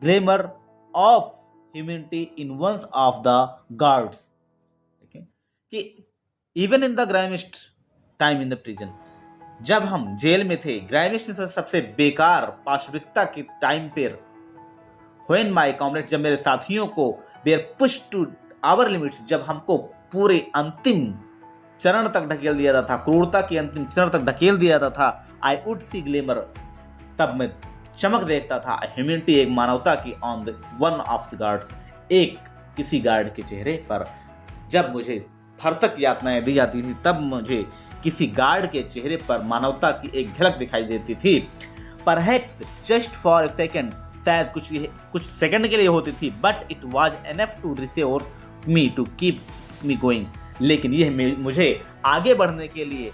glimmer of humanity in ones of the guards. देखें कि even in the grimmest time in the prison, जब हम jail में थे, ग्राइमेस्ट में सबसे बेकार पाशविकता के टाइम पर, व्हेन माय कॉमरेड, जब मेरे साथियों को were push to our limits, जब हमको पूरे अंतिम चरण तक ढकेल दिया जाता था, क्रूरता के अंतिम चरण तक ढकेल दिया जाता था, आई वुड सी ग्लेमर, तब मैं चमक देखता था, ह्यूमैनिटी, एक मानवता की, on the one of the guards, एक किसी गार्ड के चेहरे पर। जब मुझे भरसक यातनाएं दी जाती थी, तब मुझे किसी गार्ड के चेहरे पर मानवता की एक झलक दिखाई देती थी। Perhaps just for a second, शायद कुछ सेकंड के लिए होती थी, but it was enough to reassure me to keep me going, लेकिन यह मुझे आगे बढ़ने के लिए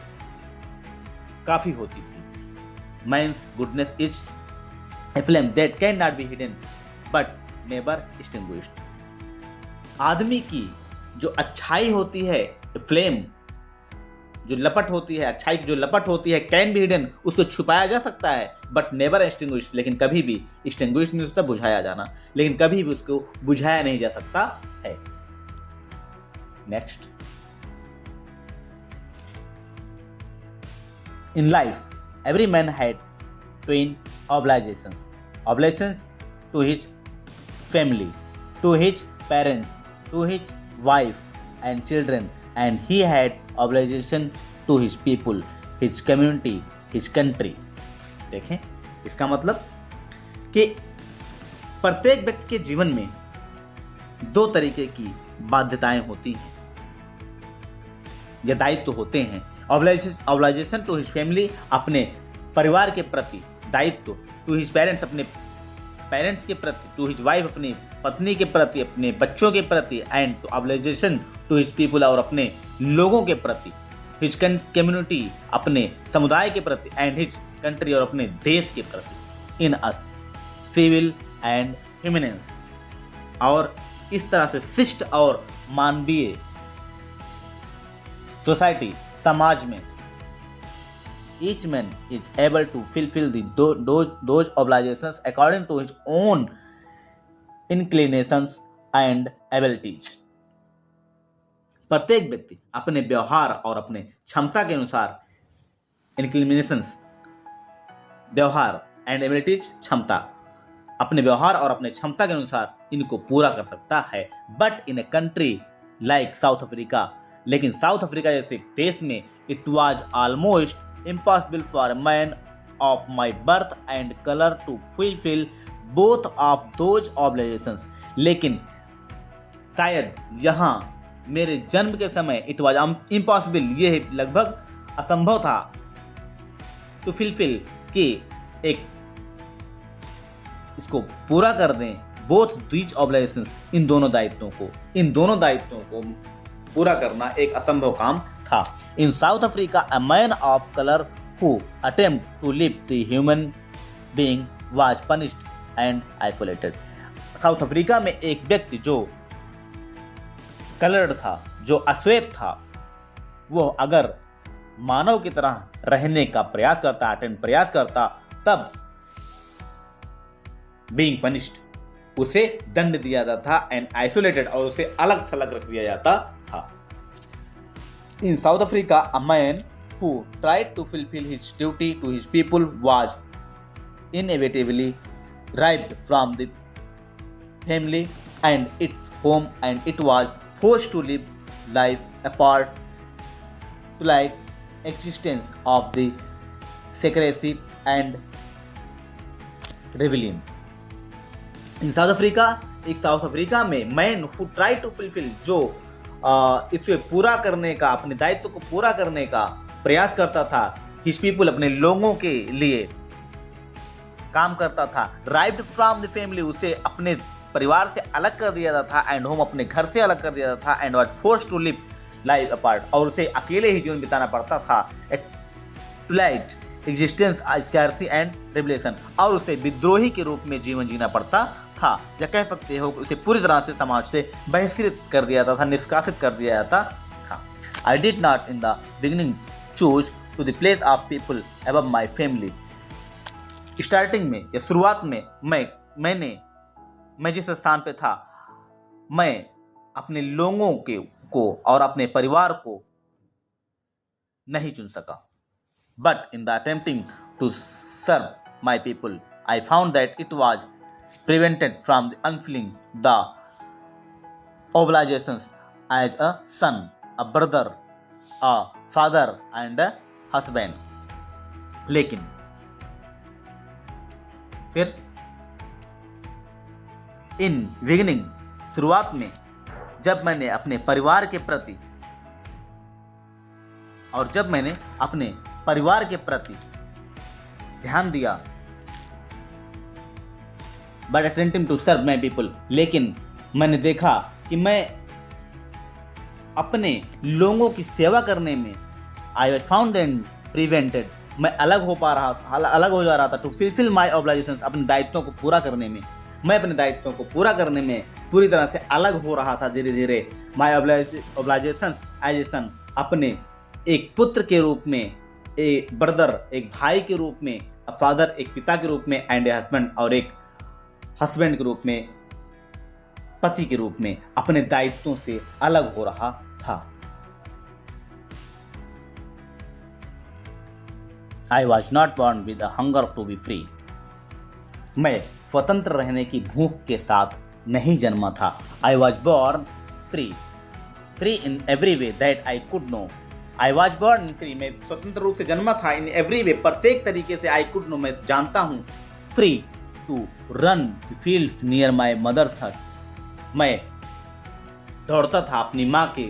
काफी होती थी। Man's goodness is a flame that can not be hidden but never extinguished. आदमी की जो अच्छाई होती है, फ्लेम जो लपट होती है, अच्छाई की जो लपट होती है, कैन बी हिडन, उसको छुपाया जा सकता है, बट नेवर एक्सटिंग्विश्ड, लेकिन कभी भी, एक्सटिंग्विश्ड में उसका बुझाया जाना, लेकिन कभी भी उसको बुझाया नहीं जा सकता है। Next, in life every man had twin obligations to his family, to his parents, to his wife and children, and he had obligation to his people, his community, his country। देखें इसका मतलब कि प्रत्येक व्यक्ति के जीवन में दो तरीके की बाध्यताएं होती हैं या दायित्व होते हैं। ऑब्लाइजेशन टू हिज फैमिली, अपने परिवार के प्रति दायित्व, टू हिज पेरेंट्स, अपने पेरेंट्स के प्रति, टू हिज वाइफ, अपनी पत्नी के प्रति, अपने बच्चों के प्रति, एंड ऑब्लाइजेशन टू हिज पीपल, और अपने लोगों के प्रति, हिज कम्युनिटी, अपने समुदाय के प्रति, एंड हिज कंट्री, और अपने देश के प्रति, इन अ सिविल एंड ह्यूमनेंस, और इस तरह से शिष्ट और मानवीय सोसाइटी, समाज में each man is able to fulfill those obligations according to his own inclinations and abilities। प्रत्येक व्यक्ति अपने व्यवहार और अपने क्षमता के अनुसार, inclinations व्यवहार, and abilities क्षमता, अपने व्यवहार और अपने क्षमता के अनुसार इनको पूरा कर सकता है। But in a country like South Africa, लेकिन साउथ अफ्रीका जैसे देश में, it was almost impossible for man of my birth and colour to fulfil both of those obligations, लेकिन शायद यहाँ मेरे जन्म के समय इट वॉज इम्पॉसिबल, ये लगभग असंभव था, टू फुलफिल कि एक इसको पूरा कर दें, बोथ दीज ऑब्लिगेशंस, इन दोनों दायित्वों को पूरा करना एक असंभव काम था। In South Africa a man of colour who attempt to live the human being was punished and isolated. South Africa में एक व्यक्ति जो कलर्ड था, जो अश्वेत था, वो अगर मानव की तरह रहने का प्रयास करता, तब बीइंग पनिश्ड, उसे दंड दिया जाता था, एंड आइसोलेटेड, और उसे अलग थलग रख दिया जाता था। In South Africa a man who tried to fulfil his duty to his people was inevitably ripped from the family and its home, and it was forced to live life apart to like existence of the secrecy and rebellion। In South Africa, एक South Africa में man who try to fulfil, जो इसे पूरा करने का, अपने दायित्व को पूरा करने का प्रयास करता था, हिज पीपल, अपने लोगों के लिए काम करता था, राइव्ड फ्रॉम द फैमिली, उसे अपने परिवार से अलग कर दिया जाता था, एंड होम, अपने घर से अलग कर दिया जाता था, and was forced to live life apart, और उसे अकेले ही जीवन बिताना पड़ता था, twilight existence secrecy and revelation, और उसे विद्रोही के रूप में जीवन जीना पड़ता था, या कह सकते हो कि उसे पूरी तरह से समाज से बहिष्कृत कर दिया जाता था, निष्कासित कर दिया जाता था। I did not in the beginning choose to the place of people above my family. Starting में या शुरुआत में मैंने मैं जिस स्थान पे था, मैं अपने लोगों को और अपने परिवार को नहीं चुन सका। But in the attempting to serve my people, I found that it was prevented from the fulfilling the obligations as a son, a brother, a father and a husband. लेकिन फिर इन बिगिनिंग शुरुआत में जब मैंने अपने परिवार के प्रति ध्यान दिया, but attempting to serve my people, लेकिन मैंने देखा कि मैं अपने लोगों की सेवा करने में I was found that prevented, मैं अलग हो जा रहा था टू फुलफिल माई ऑब्लिगेशंस, अपने दायित्वों को पूरा करने में। मैं अपने दायित्वों को पूरा करने में पूरी तरह से अलग हो रहा था धीरे धीरे। माई ऑब्लिगेशंस एज ए सन, अपने एक पुत्र के रूप में, एक ब्रदर एक भाई के रूप में, फादर एक पिता के रूप में, एंड ए हस्बैंड और एक हस्बैंड के रूप में, पति के रूप में अपने दायित्वों से अलग हो रहा था। I was not born with a hunger to be free. मैं स्वतंत्र रहने की भूख के साथ नहीं जन्मा था। I was born free. Free in every way that I could know. I was born free. मैं स्वतंत्र रूप से जन्मा था in every way, प्रत्येक तरीके से I could know, मैं जानता हूँ। Free to run the fields near my mother's hut. मैं दौड़ता था अपनी माँ के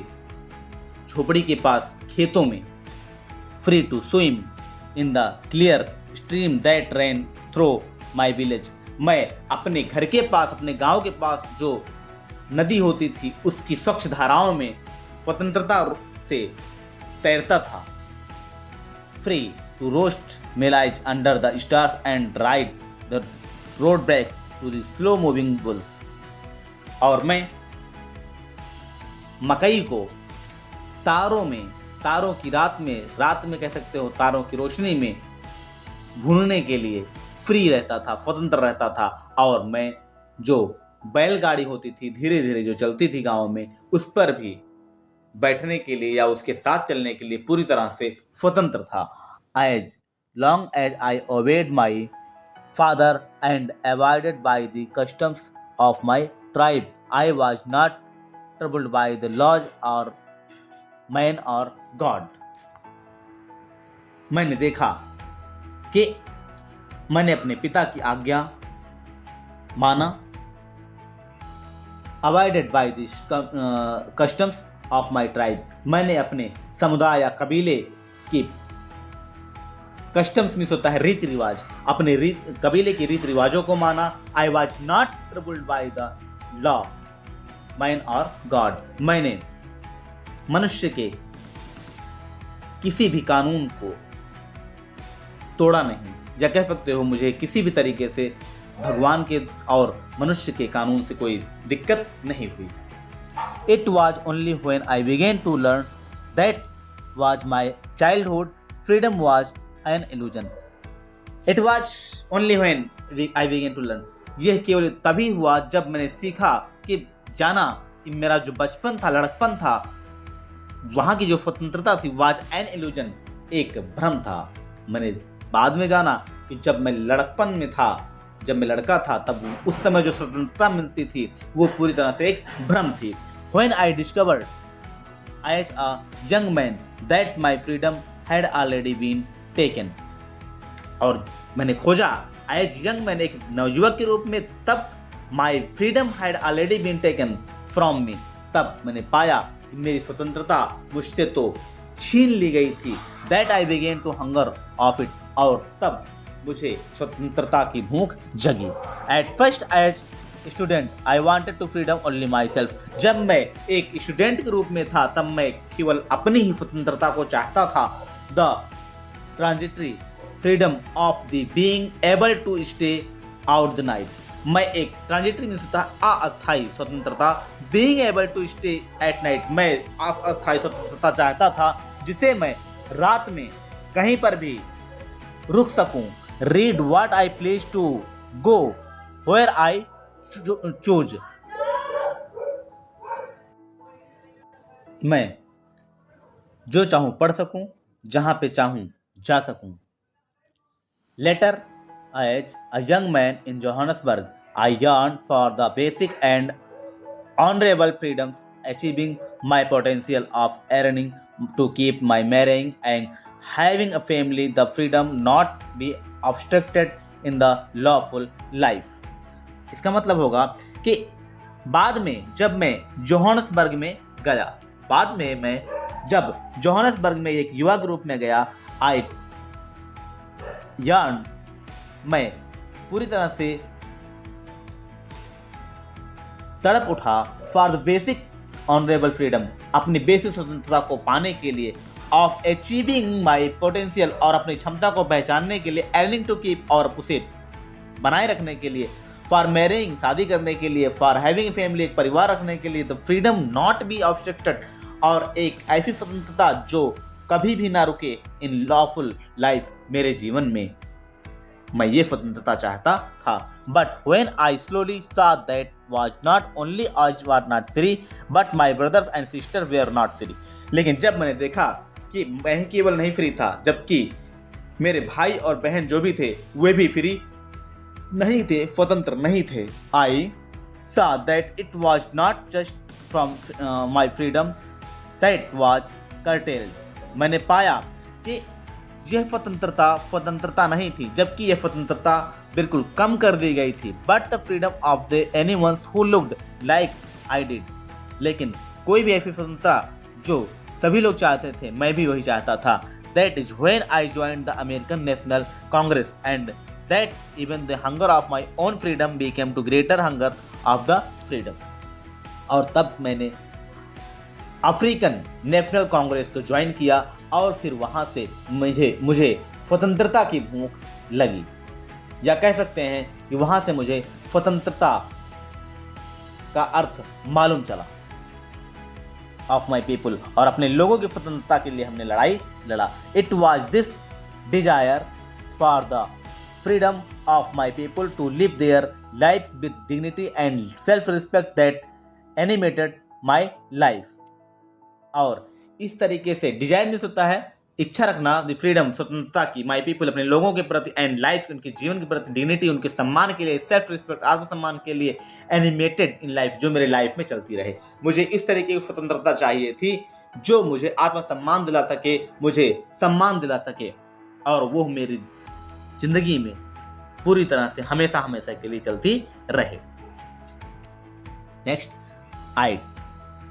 झोपड़ी के पास खेतों में। Free to swim in the clear stream that ran through my village. मैं अपने घर के पास, अपने गांव के पास जो नदी होती थी उसकी स्वच्छ धाराओं में स्वतंत्रता से तैरता था। Free to roast maize under the stars and ride the road back to the slow moving bulls. और मैं मकई को तारों की रात में कह सकते हो, तारों की रोशनी में भूनने के लिए फ्री रहता था, स्वतंत्र रहता था। और मैं जो बैलगाड़ी होती थी धीरे धीरे जो चलती थी गांव में, उस पर भी बैठने के लिए या उसके साथ चलने के लिए पूरी तरह से स्वतंत्र था। As long as I obeyed my father and abided by the customs of my tribe, I was not troubled by the laws or man or God. मैंने देखा कि मैंने अपने पिता की आज्ञा माना, abided by the customs of my tribe, मैंने अपने समुदाय या कबीले की कस्टम्स मीन्स होता है रीति रिवाज, अपने कबीले की रीति रिवाजों को माना। I was not troubled by the law man और गॉड, मैंने मनुष्य के किसी भी कानून को तोड़ा नहीं, या कह सकते हो मुझे किसी भी तरीके से भगवान के और मनुष्य के कानून से कोई दिक्कत नहीं हुई। It was only when I began to learn that was my childhood freedom was an illusion. It was only when I began to learn. यह केवल तभी हुआ जब मैंने सीखा कि जाना कि मेरा जो बचपन था, लड़कपन था, वहाँ की जो स्वतंत्रता थी was an illusion, एक भ्रम था। मैंने बाद में जाना कि जब मैं लड़कपन में था, जब मैं लड़का था, तब उस समय जो स्वतंत्रता मिलती थी वो पूरी तरह से एक भ्रम थी। When I discovered as a young man that my freedom had already been taken, और मैंने खोजा as young man एक नवयुवक के रूप में, तब my freedom had already been taken from me, तब मैंने पाया कि मेरी स्वतंत्रता मुझसे तो छीन ली गई थी। That I began to hunger of it, और तब मुझे स्वतंत्रता की भूख जगी। At first as student I wanted to freedom only myself, जब मैं एक स्टूडेंट के रूप में था तब मैं केवल अपनी ही स्वतंत्रता को चाहता था। The transitory freedom of the being able to stay out the night, मैं एक ट्रांजिटरी मीन्स होता है अस्थायी स्वतंत्रता, being able to stay at night, मैं अस्थायी स्वतंत्रता चाहता था जिसे मैं रात में कहीं पर भी रुक सकूं। Read what I please to, go where I choose. मैं जो चाहूं पढ़ सकूं, जहां पे चाहूं जा सकूं। Later, as a young man in Johannesburg, I yearned for the basic and honorable freedoms, achieving my potential of earning to keep my marrying and having a family, the freedom not be obstructed in the lawful life. इसका मतलब होगा कि बाद में जब मैं Johannesburg में गया, बाद में मैं जब जोहान्सबर्ग में एक युवा ग्रुप में गया, आई यार्न, मैं पूरी तरह से तड़प उठा for the basic honourable freedom, अपनी बेसिक स्वतंत्रता को पाने के लिए, ऑफ अचीविंग माई पोटेंशियल, और अपनी क्षमता को पहचानने के लिए, अर्निंग टू कीप, और उसे बनाए रखने के लिए, फॉर मैरिंग, शादी करने के लिए, फॉर हैविंग फैमिली, एक परिवार रखने के लिए, the freedom not be obstructed, और एक ऐसी स्वतंत्रता जो कभी भी ना रुके इन लॉफुल लाइफ, मेरे जीवन में मैं ये स्वतंत्रता चाहता था। But when I slowly saw that was not only I was not free but my brothers and sister were not free, लेकिन जब मैंने देखा कि मैं केवल नहीं फ्री था, जबकि मेरे भाई और बहन जो भी थे वे भी फ्री नहीं थे, स्वतंत्र नहीं थे। I saw that it was not just from my freedom that was curtailed, मैंने पाया कि यह स्वतंत्रता नहीं थी, जबकि यह स्वतंत्रता बिल्कुल कम कर दी गई थी। But the freedom of the anyone's who looked like I did, लेकिन कोई भी ऐसी स्वतंत्रता जो सभी लोग चाहते थे, मैं भी वही चाहता था। That is when I joined the American National Congress and that even the hunger of my own freedom became to greater hunger of the freedom, और तब मैंने अफ्रीकन नेशनल कांग्रेस को ज्वाइन किया, और फिर वहाँ से मुझे स्वतंत्रता की भूख लगी, या कह सकते हैं कि वहाँ से मुझे स्वतंत्रता का अर्थ मालूम चला, ऑफ माई पीपुल, और अपने लोगों की स्वतंत्रता के लिए हमने लड़ाई लड़ा। It was this desire for the freedom of my people to live their lives with dignity and self respect that animated my life, और इस तरीके से डिजाइन मिस होता है, इच्छा रखना, द फ्रीडम, स्वतंत्रता की, माई पीपल, अपने लोगों के प्रति, एंड लाइफ, उनके जीवन के प्रति, डिग्निटी, उनके सम्मान के लिए, सेल्फ रिस्पेक्ट, आत्मसम्मान के लिए, एनिमेटेड इन लाइफ, जो मेरे लाइफ में चलती रहे। मुझे इस तरीके की स्वतंत्रता चाहिए थी जो मुझे आत्मसम्मान दिला सके, मुझे सम्मान दिला सके, और वो मेरी जिंदगी में पूरी तरह से हमेशा हमेशा के लिए चलती रहे। Next, I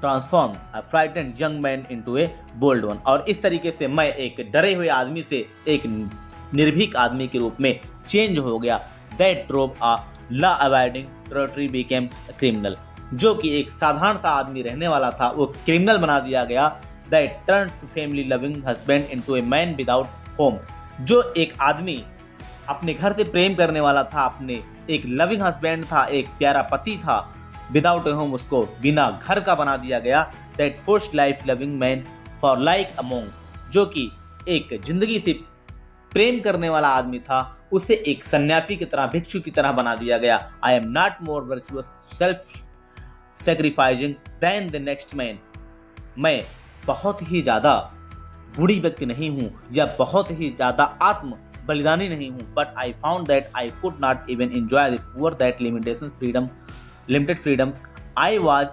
transform a frightened young man into a bold one, और इस तरीके से मैं एक डरे हुए आदमी से एक निर्भीक आदमी के रूप में चेंज हो गया। That drove a law abiding territory became criminal, जो कि एक साधारण सा आदमी रहने वाला था वो क्रिमिनल बना दिया गया। That turn family loving husband into a man without home, जो एक आदमी अपने घर से प्रेम करने वाला था, अपने एक लविंग हस्बैंड था, एक प्यारा पति था, विदाउट ए होम उसको बिना घर का बना दिया गया। That first life loving man for like a monk, जो कि एक जिंदगी से प्रेम करने वाला आदमी था, उसे एक सन्यासी की तरह, भिक्षु की तरह बना दिया गया। I am not more virtuous self sacrificing than the next man, मैं बहुत ही ज़्यादा बुरी व्यक्ति नहीं हूँ या बहुत ही ज़्यादा आत्म बलिदानी नहीं हूँ, but I found that I could not even enjoy the poor that limited freedoms I was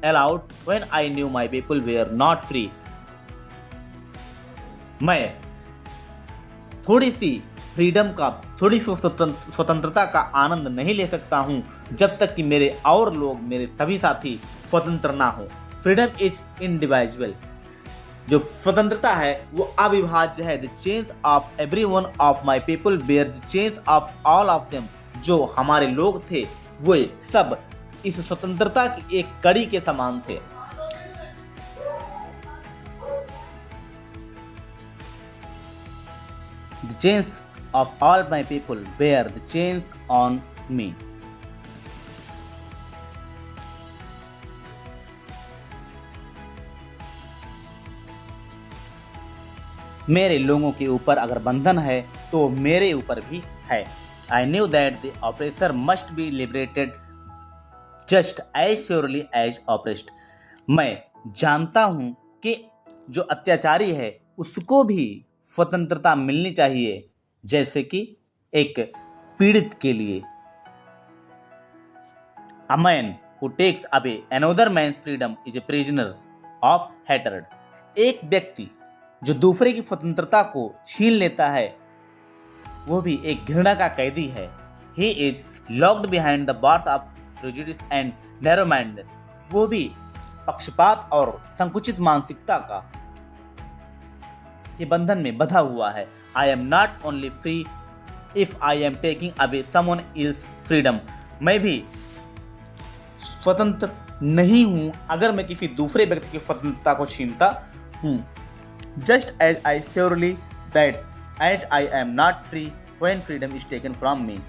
allowed when I knew my people were not free. मैं थोड़ी सी फ्रीडम का, थोड़ी सी स्वतंत्रता का आनंद नहीं ले सकता हूँ जब तक कि मेरे और लोग, मेरे सभी साथी स्वतंत्र ना हो। फ्रीडम इज इनडिविजुअल, जो स्वतंत्रता है वो अविभाज्य है। The change of every one of my people bear the change of all of them, जो हमारे लोग थे वे सब इस स्वतंत्रता की एक कड़ी के समान थे। The chains of all my people bear the chains on me. मेरे लोगों के ऊपर अगर बंधन है तो मेरे ऊपर भी है। I knew that the oppressor must be liberated just as surely as oppressed. मैं जानता हूं कि जो अत्याचारी है उसको भी स्वतंत्रता मिलनी चाहिए जैसे कि एक पीड़ित के लिए। A man who takes away another man's freedom is a prisoner of hatred। एक व्यक्ति जो दूसरे की स्वतंत्रता को छीन लेता है वो भी एक घृणा का कैदी है। He is locked behind the bars of prejudice and narrow-mindedness। वो भी पक्षपात और संकुचित मानसिकता का के बंधन में बंधा हुआ है। I am not only free if I am taking away someone else's freedom। मैं भी स्वतंत्र नहीं हूं अगर मैं किसी दूसरे व्यक्ति की स्वतंत्रता को छीनता हूं। Just as I surely that as I am not free when freedom is taken from me।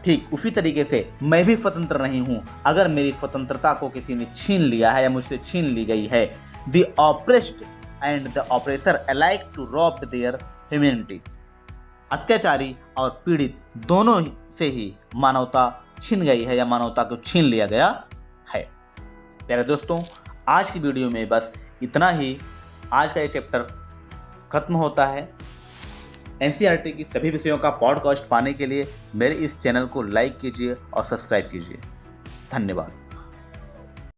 ठीक उसी तरीके से मैं भी स्वतंत्र नहीं हूं अगर मेरी स्वतंत्रता को किसी ने छीन लिया है या मुझसे छीन ली गई है। The oppressed and the oppressor alike to rob their humanity। अत्याचारी और पीड़ित दोनों से ही मानवता छीन गई है या मानवता को छीन लिया गया है। प्यारे दोस्तों, आज की वीडियो में बस इतना ही। आज का ये चैप्टर खत्म होता है। एनसीईआरटी की सभी विषयों का पॉडकास्ट पाने के लिए मेरे इस चैनल को लाइक कीजिए और सब्सक्राइब कीजिए। धन्यवाद।